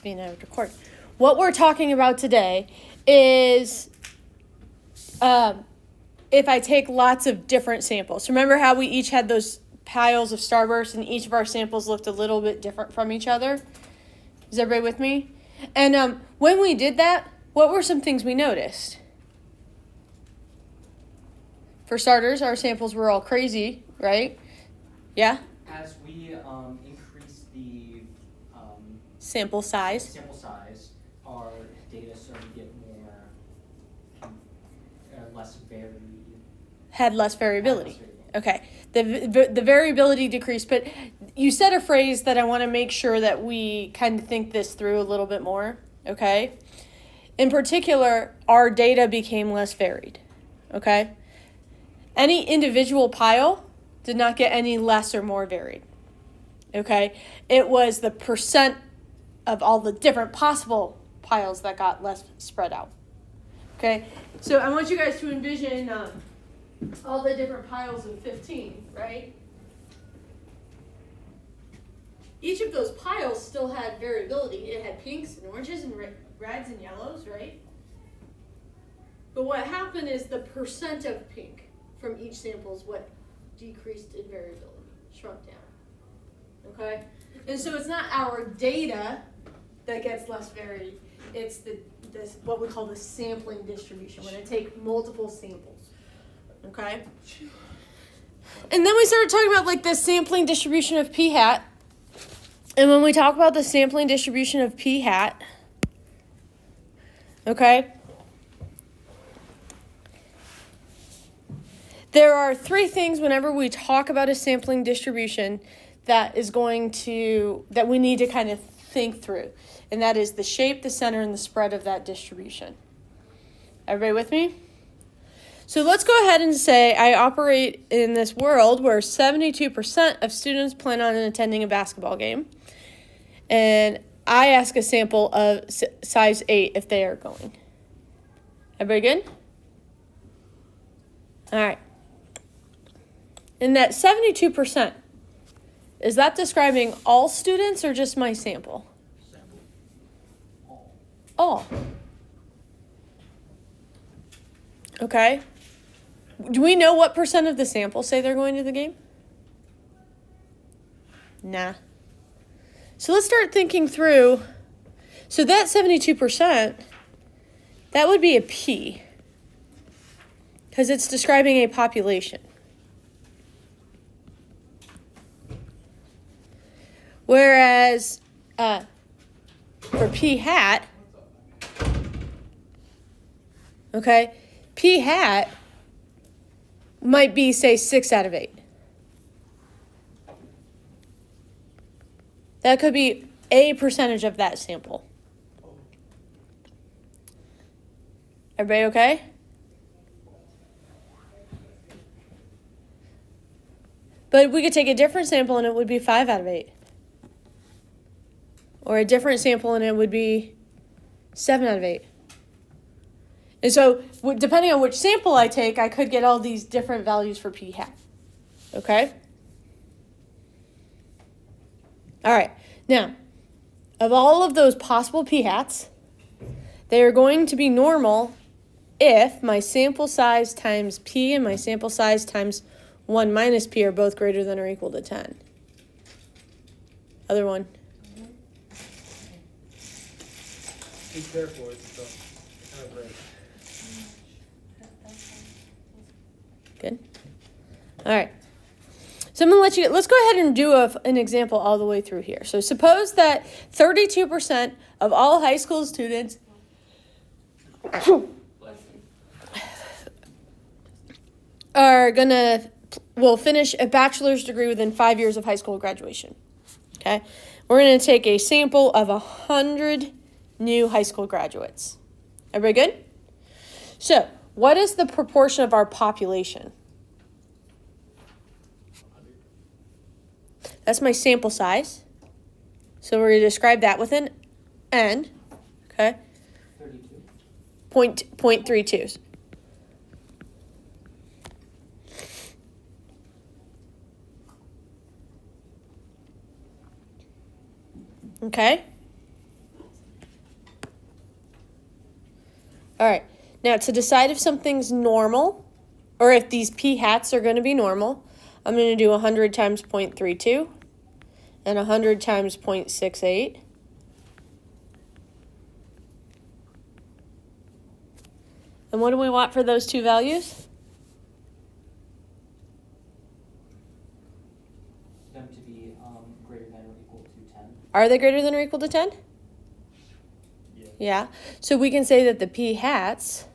being able to record. What we're talking about today is if I take lots of different samples. Remember how we each had those piles of Starburst and each of our samples looked a little bit different from each other? Is everybody with me? And when we did that, what were some things we noticed? For starters, our samples were all crazy, right? Yeah? As we increase the sample size, our data started to get more less varied. Had less variability. Okay. The variability decreased, but you said a phrase that I want to make sure that we kind of think this through a little bit more, okay? In particular, our data became less varied, okay? Any individual pile did not get any less or more varied, okay? It was the percent of all the different possible piles that got less spread out, okay? So I want you guys to envision all the different piles of 15, right? Each of those piles still had variability. It had pinks and oranges and reds and yellows, right? But what happened is the percent of pink from each sample is what decreased in variability, shrunk down, okay? And so it's not our data that gets less varied. It's this what we call the sampling distribution, when I take multiple samples, okay? And then we started talking about like the sampling distribution of p hat. And when we talk about the sampling distribution of p hat, okay, there are three things whenever we talk about a sampling distribution that we need to kind of think through. And that is the shape, the center, and the spread of that distribution. Everybody with me? So let's go ahead and say I operate in this world where 72% of students plan on attending a basketball game. And I ask a sample of size 8 if they are going. Everybody good? All right. And that 72%, is that describing all students or just my sample? All. Okay. Do we know what percent of the sample say they're going to the game? Nah. So let's start thinking through. So that 72%, that would be a P, because it's describing a population. Whereas for p hat, okay, p hat might be, say, 6 out of 8. That could be a percentage of that sample. Everybody okay? But we could take a different sample and it would be 5 out of 8. Or a different sample and it would be 7 out of 8. And so, depending on which sample I take, I could get all these different values for p hat. Okay? All right. Now, of all of those possible p hats, they are going to be normal if my sample size times p and my sample size times 1 minus p are both greater than or equal to 10. Other one. Be careful, it's kind of red. Good. All right. So I'm going to let's go ahead and do an example all the way through here. So suppose that 32% of all high school students will finish a bachelor's degree within 5 years of high school graduation. Okay? We're going to take a sample of 100 new high school graduates. Everybody good? So, what is the proportion of our population? That's my sample size. So we're going to describe that with an N. Okay? 32. 0.32. Okay? All right. Now, to decide if something's normal, or if these p hats are going to be normal, I'm going to do 100 times 0.32 and 100 times 0.68. And what do we want for those two values? Them to be greater than or equal to 10. Are they greater than or equal to 10? Yeah. Yeah. So we can say that the p hats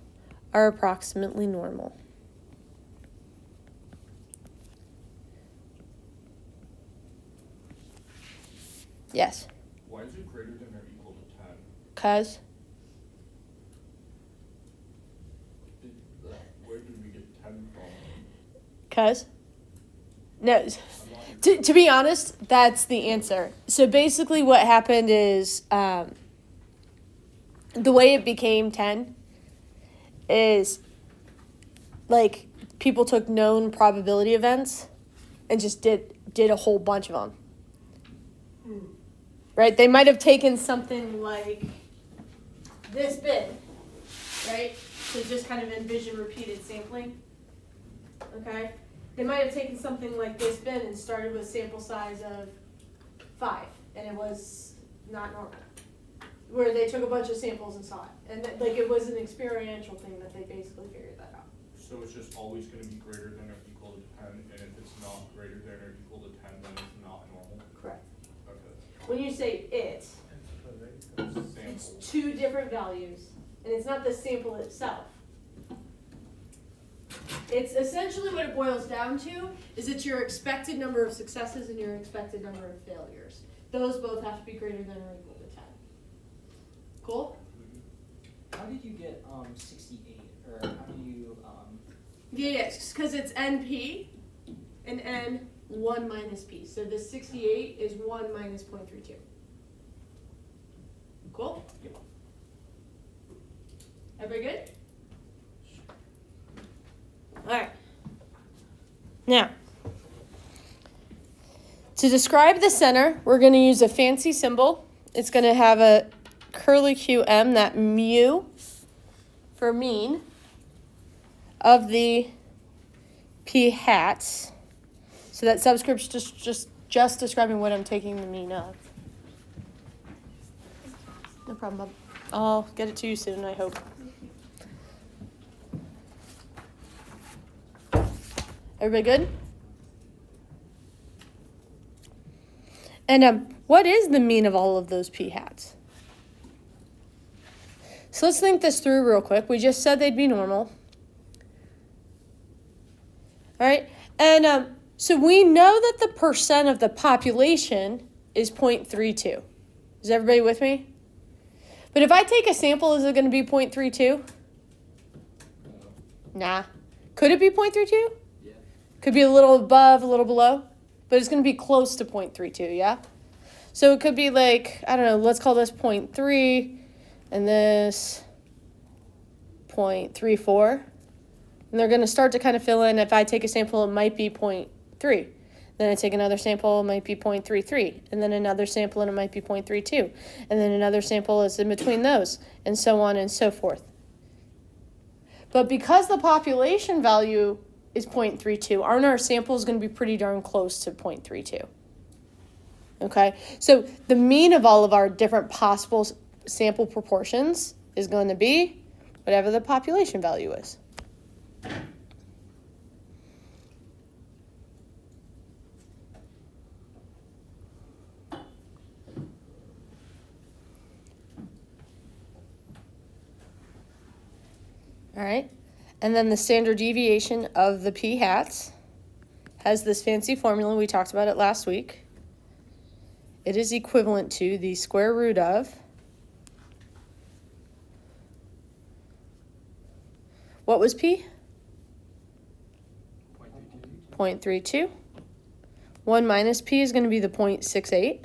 are approximately normal. Yes. Why is it greater than or equal to 10? Cause Where did we get 10 from? Cause? No. I'm not To be honest, that's the answer. So basically what happened is the way it became 10 is like people took known probability events and just did a whole bunch of them. Right? They might have taken something like this big, right? So just kind of envision repeated sampling. Okay? They might have taken something like this bin and started with sample size of 5, and it was not normal. Where they took a bunch of samples and saw it. And like it was an experiential thing that they basically figured that out. So it's just always going to be greater than or equal to 10, and if it's not greater than or equal to 10, then it's not normal? Correct. Okay. When you say it, Sample. it's two different values, and it's not the sample itself. It's essentially what it boils down to is it's your expected number of successes and your expected number of failures. Those both have to be greater than or equal to 10. Cool? How did you get 68? Or how do you Yeah, because it's NP and N 1 minus P. So the 68 is 1 minus 0.32. Cool? Yep. Everybody good? All right. Now, to describe the center, we're going to use a fancy symbol. It's going to have a curly QM, that mu for mean of the p hats. So that subscript's just describing what I'm taking the mean of. No problem, Bob. I'll get it to you soon, I hope. Everybody good? And what is the mean of all of those p hats? So let's think this through real quick. We just said they'd be normal. All right? And so we know that the percent of the population is 0.32. Is everybody with me? But if I take a sample, is it going to be 0.32? Nah. Could it be 0.32? Yeah. Could be a little above, a little below. But it's going to be close to 0.32, yeah? So it could be like, I don't know, let's call this 0.3 and this 0.34. And they're going to start to kind of fill in. If I take a sample, it might be 0.3. Then I take another sample, it might be 0.33. And then another sample, and it might be 0.32. And then another sample is in between those, and so on and so forth. But because the population value is 0.32, aren't our samples going to be pretty darn close to 0.32? Okay, so the mean of all of our different possible sample proportions is going to be whatever the population value is. All right, and then the standard deviation of the p hats has this fancy formula. We talked about it last week. It is equivalent to the square root of what was p? 0.32. 1 minus p is going to be the 0.68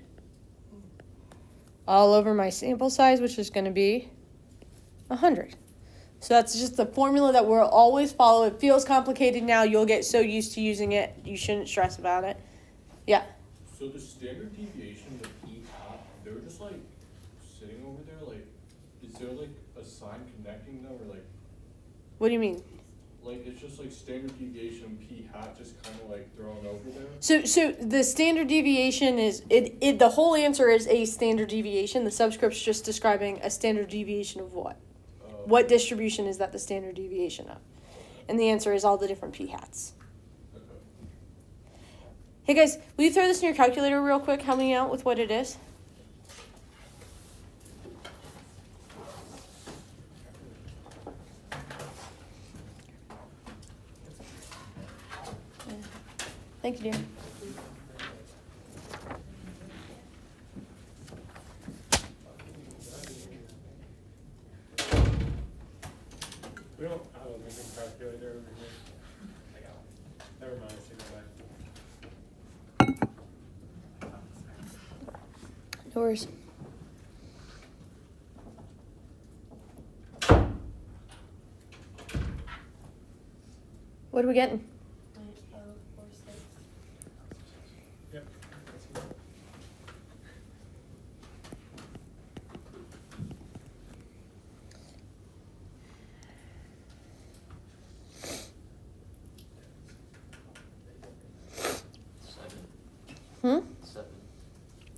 all over my sample size, which is going to be 100. So that's just the formula that we'll always follow. It feels complicated now. You'll get so used to using it, you shouldn't stress about it. Yeah. So the standard deviation, the p hat, they were just like sitting over there, like Is there like a sign connecting them, or like What do you mean? it's just like standard deviation p hat just kind of like thrown over there? So the standard deviation is it. The whole answer is a standard deviation. The subscript's just describing a standard deviation of what? What distribution is that the standard deviation of? And the answer is all the different p hats. Okay. Hey guys, will you throw this in your calculator real quick? Help me out with what it is. Thank you, dear. We don't have a Lincoln calculator over here. I got one. Never mind, take it back. No worries. What are we getting? Yep. That's good. Hmm? 7.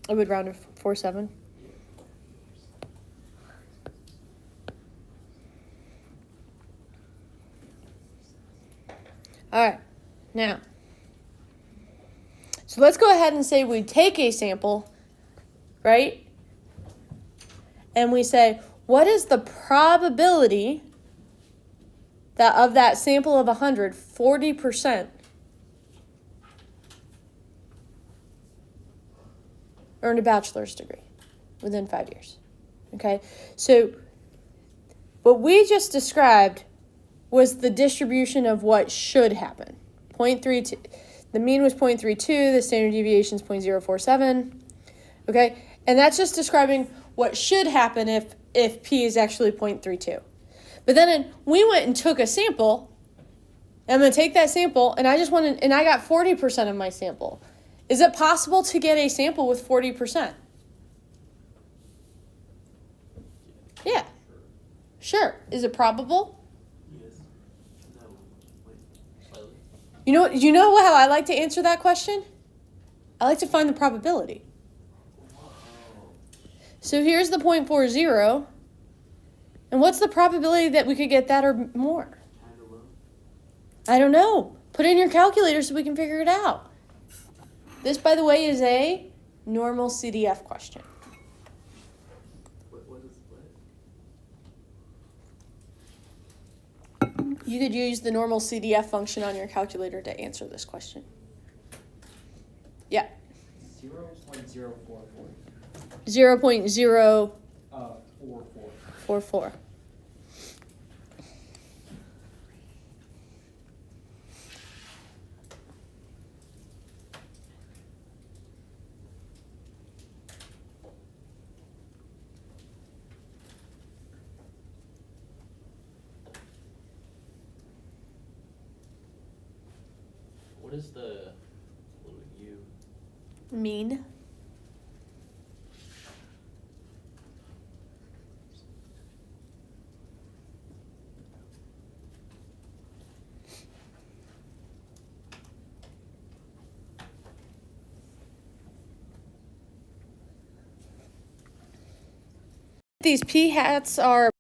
I would round to 4.7. All right, now, so let's go ahead and say we take a sample, right? And we say, what is the probability that of that sample of 100, 40% earned a bachelor's degree within 5 years? Okay, so what we just described was the distribution of what should happen. 0.32. The mean was 0.32. The standard deviation is 0.047. Okay, and that's just describing what should happen if p is actually 0.32. But then we went and took a sample. I'm going to take that sample, and I got 40% of my sample. Is it possible to get a sample with 40%? Yeah. Sure. Is it probable? You know how I like to answer that question? I like to find the probability. So here's the 0.40. And what's the probability that we could get that or more? I don't know. Put it in your calculator so we can figure it out. This, by the way, is a normal CDF question. What is You could use the normal CDF function on your calculator to answer this question. Yeah. 0.044. 0.044. 44. What is the little U? Mean. These p hats are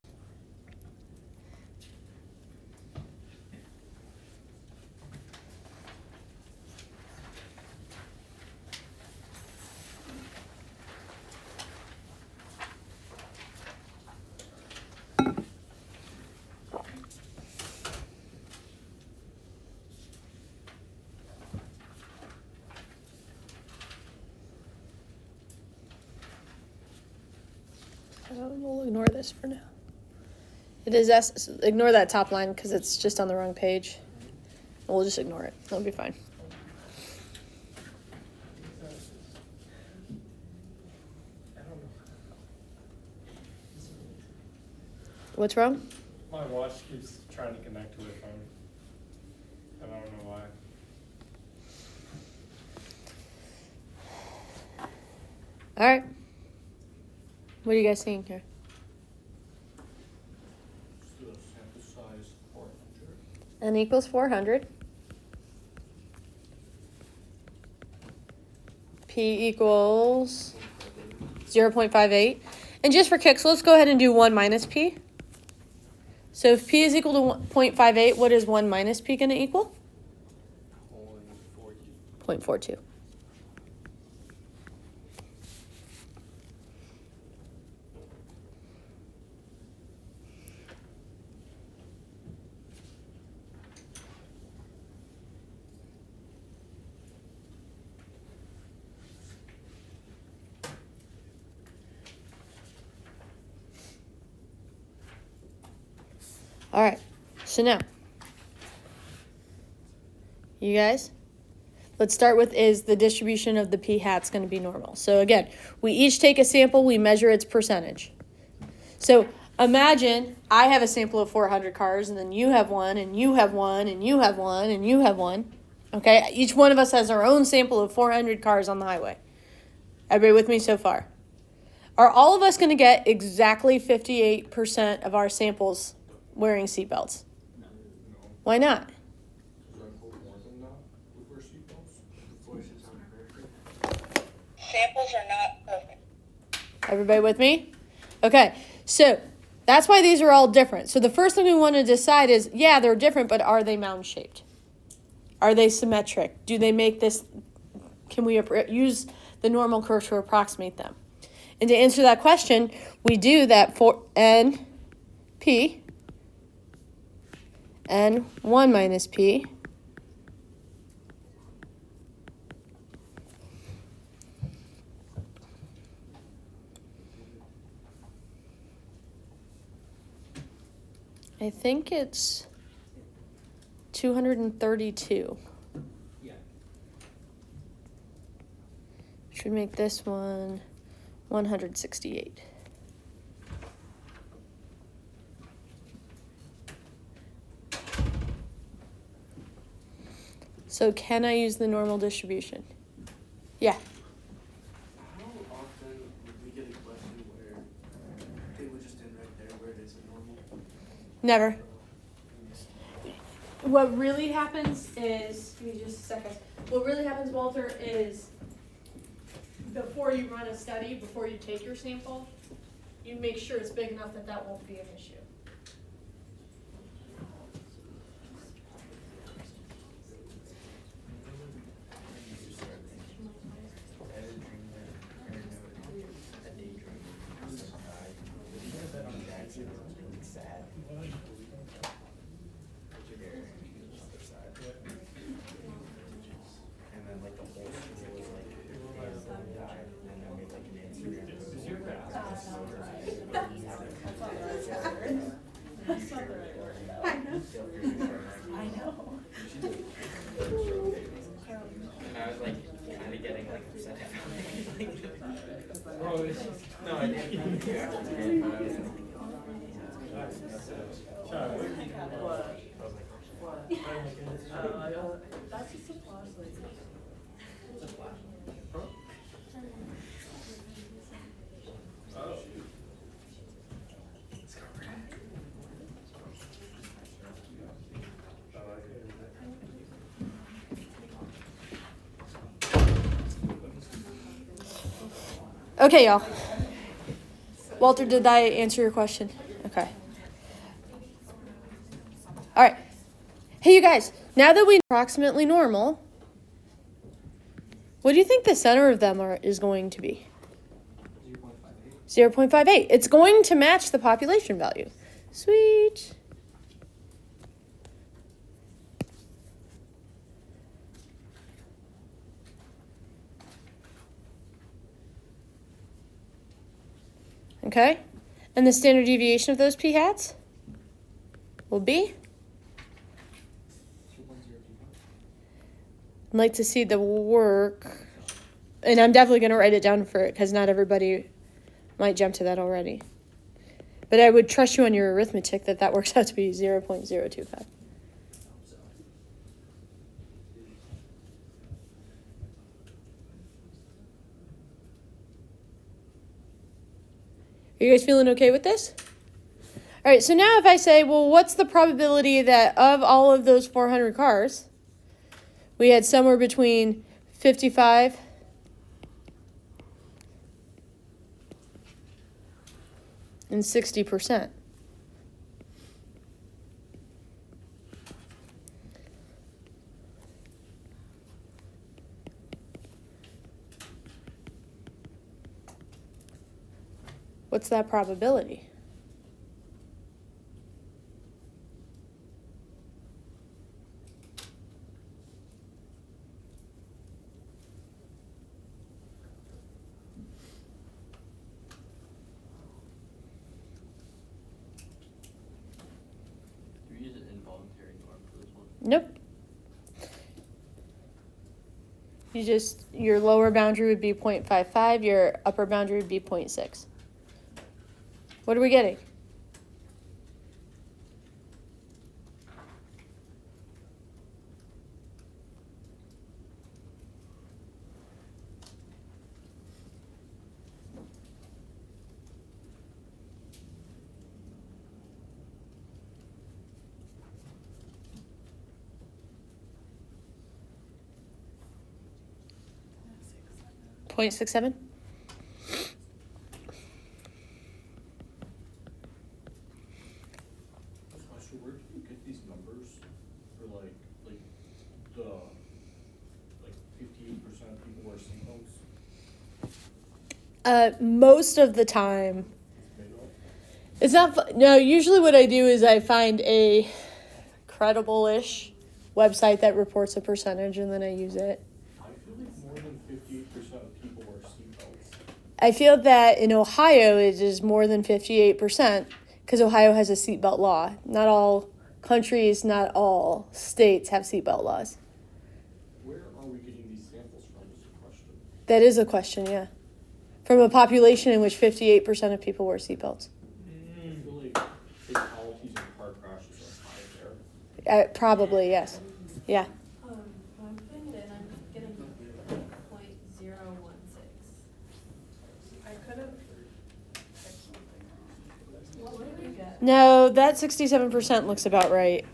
we'll ignore this for now. It is S. Ignore that top line because it's just on the wrong page. We'll just ignore it. It'll be fine. I don't know. What's wrong? My watch keeps trying to connect to the phone. And I don't know why. All right. What are you guys seeing here? N equals 400. P equals 0.58. And just for kicks, let's go ahead and do 1 minus P. So if P is equal to 0.58, what is 1 minus P going to equal? 0.42. All right, so now, you guys, let's start with, is the distribution of the p hats going to be normal? So again, we each take a sample, we measure its percentage. So imagine I have a sample of 400 cars, and then you have one, and you have one, and you have one, and you have one. Okay, each one of us has our own sample of 400 cars on the highway. Everybody with me so far? Are all of us going to get exactly 58% of our samples wearing seatbelts? No. Why not? Because I hope more than that would wear seatbelts. Samples are not perfect. Everybody with me? Okay, so that's why these are all different. So the first thing we want to decide is, yeah, they're different, but are they mound-shaped? Are they symmetric? Do they make this, can we use the normal curve to approximate them? And to answer that question, we do that for n p and 1 minus p I think it's 232. Yeah. Should make this one 168. So can I use the normal distribution? Yeah. How often would we get a question where they would just end right there where it is a normal? Never. What really happens is, give me just a second. What really happens, Walter, is before you run a study, before you take your sample, you make sure it's big enough that that won't be an issue. And I was like, kind of getting like upset Oh, No, I didn't. That's just a flashlight. It's a flash. Oh. Okay, y'all. Walter, did I answer your question? Okay. All right. Hey, you guys, now that we know approximately normal, what do you think the center of them is going to be? 0.58. 0.58. It's going to match the population value. Sweet. Okay? And the standard deviation of those p hats will be? 2.025. I'd like to see the work. And I'm definitely going to write it down for it because not everybody might jump to that already. But I would trust you on your arithmetic that works out to be 0.025. Are you guys feeling okay with this? All right, so now if I say, well, what's the probability that of all of those 400 cars, we had somewhere between 55 and 60%? What's that probability? Do we use an involuntary norm for this one? Nope. Your lower boundary would be 0.55, your upper boundary would be 0.6. What are we getting? .67? So where do you get these numbers for like the, 58% of people wear seatbelts? Most of the time. It's made up? It's not, no, usually what I do is I find a credible-ish website that reports a percentage and then I use it. I feel like more than 58% of people wear seatbelts. I feel that in Ohio it is more than 58% because Ohio has a seatbelt law. Not all countries, not all states have seatbelt laws. Where are we getting these samples from is the question. That is a question, yeah. From a population in which 58% of people wear seatbelts. I feel like fatalities and car crashes are high there. Probably, yes. Yeah. I'm putting it in, I'm getting .016. I could have. What did we get? No, that 67% looks about right.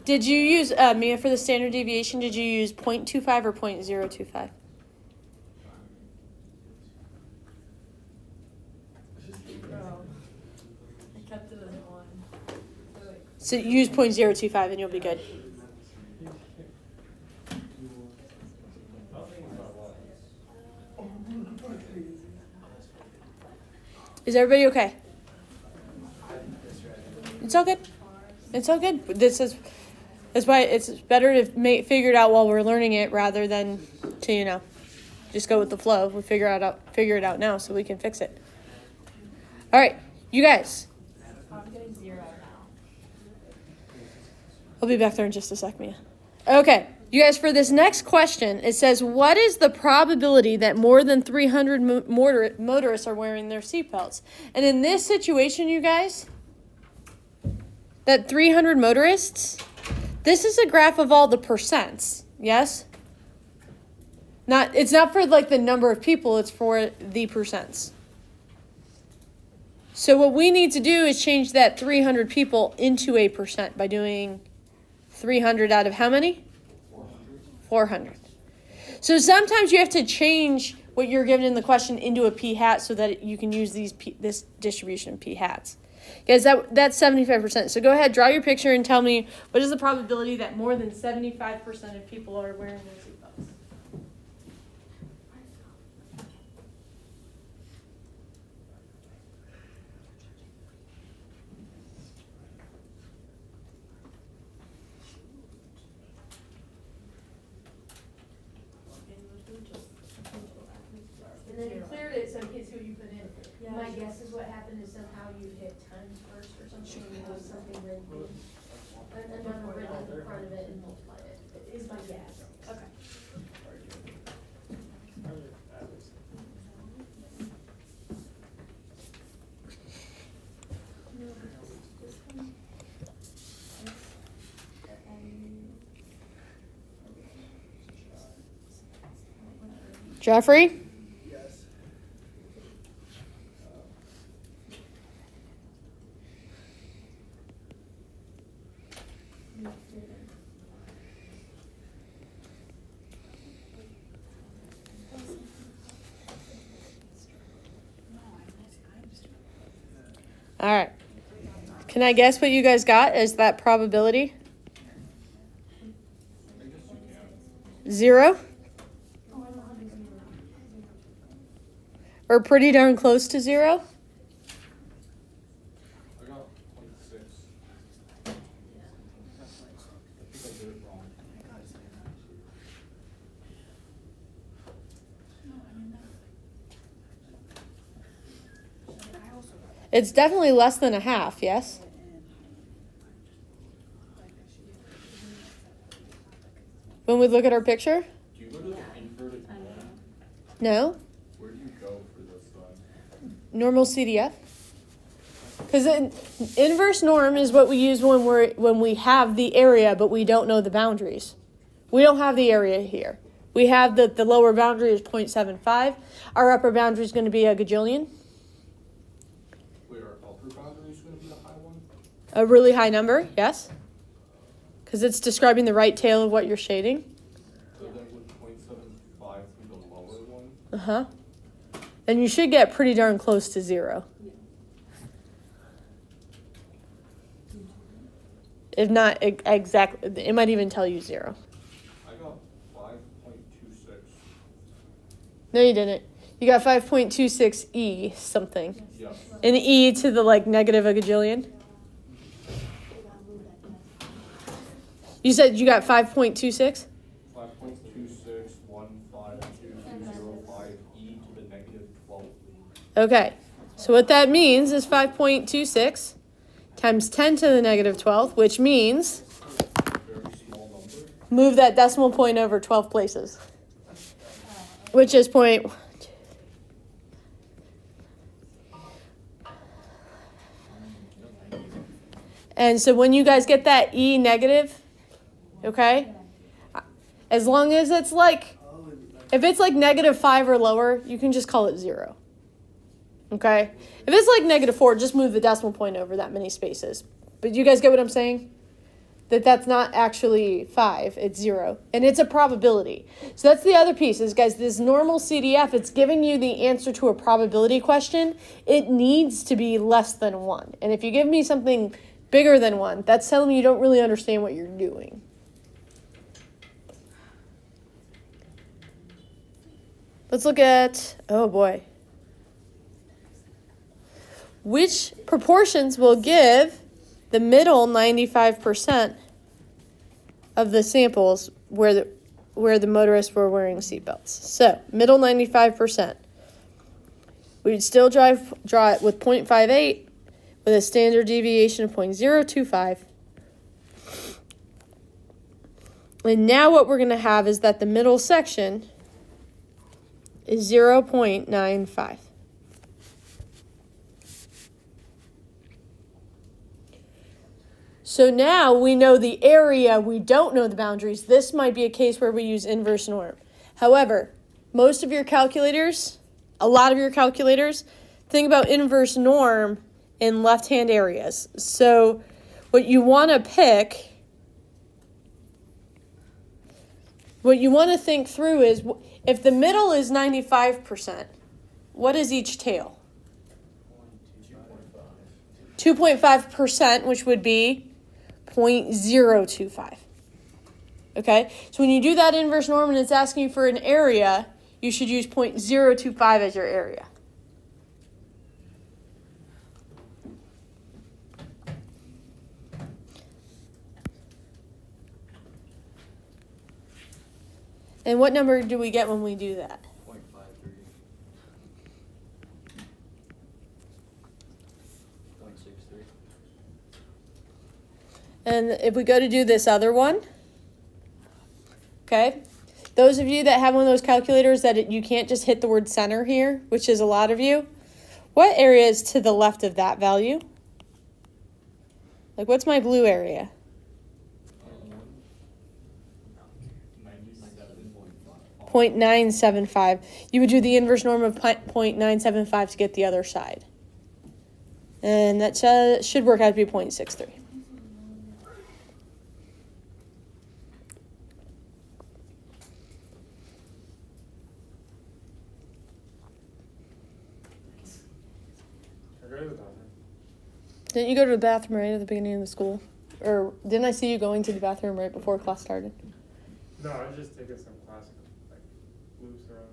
Did you use, Mia, for the standard deviation, did you use 0.25 or 0.025? I kept it as 1. So use 0.025 and you'll be good. Is everybody okay? It's all good. It's all good. That's why it's better to figure it out while we're learning it rather than to, just go with the flow. We'll figure it out now so we can fix it. All right, you guys. I'm getting 0 now. I'll be back there in just a sec, Mia. Okay, you guys, for this next question, it says, what is the probability that more than 300 motorists are wearing their seatbelts? And in this situation, you guys, that 300 motorists, this is a graph of all the percents, yes? It's not for like the number of people, it's for the percents. So what we need to do is change that 300 people into a percent by doing 300 out of how many? 400. So sometimes you have to change what you're given in the question into a p-hat so that you can use this distribution of p-hats. Guys, that's 75%. So go ahead, draw your picture and tell me what is the probability that more than 75% of people are wearing their seatbelts? And then you cleared it so you can see what you put in. Yeah, My sure. guess is what happened is somehow you hit times first or something, and it was something written, a number written in the front of it and multiplied it, is my guess. Okay. Jeffrey? All right. Can I guess what you guys got as that probability? I guess you can. 0? Or pretty darn close to 0? I got 0.6. I think I did it wrong. It's definitely less than a half, yes? When we look at our picture? Do you go to the inverted norm? No. Where do you go for this one? Normal CDF. Because inverse norm is what we use when we have the area, but we don't know the boundaries. We don't have the area here. We have the lower boundary is 0.75. Our upper boundary is going to be a gajillion. Wait, our upper boundary is going to be a high one? A really high number, yes. Because it's describing the right tail of what you're shading. So then would 0.75 be the lower one? Uh-huh. And you should get pretty darn close to 0. If not exactly, it might even tell you 0. I got 5.26. No, you didn't. You got 5.26 E something. Yes. An E to the negative a gajillion. You said you got 5.26? 5.2615205 e to the negative 12. Okay. So what that means is 5.26 times 10 to the negative 12, which means Very small number. move that decimal point over 12 places, which is point. And so when you guys get that E negative, okay, as long as it's if it's negative 5 or lower, you can just call it 0. Okay? If it's negative 4, just move the decimal point over that many spaces. But you guys get what I'm saying? That's not actually 5, it's 0. And it's a probability. So that's the other piece is, guys, this normal CDF, it's giving you the answer to a probability question. It needs to be less than 1. And if you give me something bigger than 1, that's telling me you don't really understand what you're doing. Let's look at, oh boy. Which proportions will give the middle 95% of the samples where the motorists were wearing seatbelts? So, middle 95%. We'd still draw it with 0.58 with a standard deviation of 0.025. And now what we're going to have is that the middle section is 0.95. So now we know the area, we don't know the boundaries. This might be a case where we use inverse norm. However, most of your calculators, a lot of your calculators, think about inverse norm in left-hand areas. So what you want to pick, what you want to think through is, if the middle is 95%, what is each tail? 2.5%, which would be 0.025. Okay? So when you do that inverse norm and it's asking you for an area, you should use 0.025 as your area. And what number do we get when we do that? 0.53. 0.63. And if we go to do this other one, okay, those of you that have one of those calculators that you can't just hit the word center here, which is a lot of you, what area is to the left of that value? What's my blue area? 0.975. You would do the inverse norm of 0.975 to get the other side. And that should work out to be 0.63. Go to the bathroom. Didn't you go to the bathroom right at the beginning of the school? Or didn't I see you going to the bathroom right before class started? No, I was just taking some classic, like, loops around